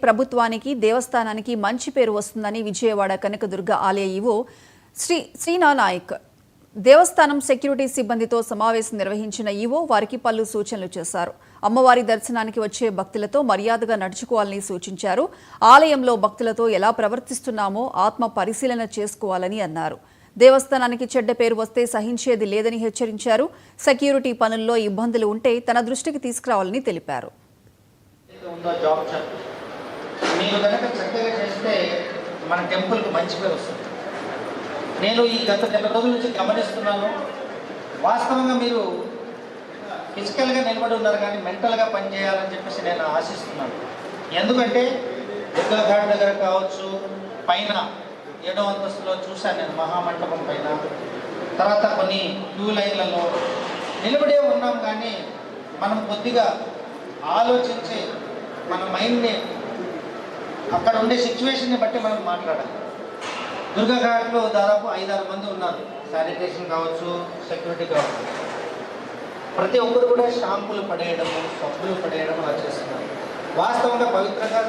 ప్రభుత్వానికి దేవస్థానానికి మంచి పేరు వస్తుందని విజయవాడ కనకదుర్గ ఆలయ ఈవో శ్రీనా నాయక్ దేవస్థానం సెక్యూరిటీ సిబ్బందితో సమావేశం నిర్వహించిన ఈవో వారికి పలు సూచనలు చేశారు. అమ్మవారి దర్శనానికి వచ్చే భక్తులతో మర్యాదగా నడుచుకోవాలని సూచించారు. ఆలయంలో భక్తులతో ఎలా ప్రవర్తిస్తున్నామో ఆత్మ పరిశీలన చేసుకోవాలని అన్నారు. దేవస్థానానికి చెడ్డ పేరు వస్తే సహించేది లేదని హెచ్చరించారు. సెక్యూరిటీ పనుల్లో ఇబ్బందులు ఉంటే తన దృష్టికి తీసుకురావాలని తెలిపారు. మీరు కనుక చక్కగా చేస్తే మన టెంపుల్కి మంచి పేరు వస్తుంది. నేను ఈ గత నెల రోజుల నుంచి గమనిస్తున్నాను. వాస్తవంగా మీరు ఫిజికల్గా నిలబడి ఉన్నారు కానీ మెంటల్గా పనిచేయాలని చెప్పేసి నేను ఆశిస్తున్నాను. ఎందుకంటే దుర్గాఘాట్ దగ్గర కావచ్చు, పైన 7వ అంతస్తులో చూశాను నేను, మహామంటపం పైన, తర్వాత కొన్ని క్యూ లైన్లలో నిలబడే ఉన్నాం. కానీ మనం కొద్దిగా ఆలోచించి మన మైండ్ని అక్కడ ఉండే సిచ్యువేషన్ని బట్టి మనం మాట్లాడాలి. దుర్గాఘాట్లో దాదాపు 5-6 మంది ఉన్నారు. శానిటేషన్ కావచ్చు, సెక్యూరిటీ కావచ్చు. ప్రతి ఒక్కరు కూడా షాంపులు పడేయడము, సబ్బులు పడేయడం అలా చేస్తున్నారు. వాస్తవంగా పవిత్రంగా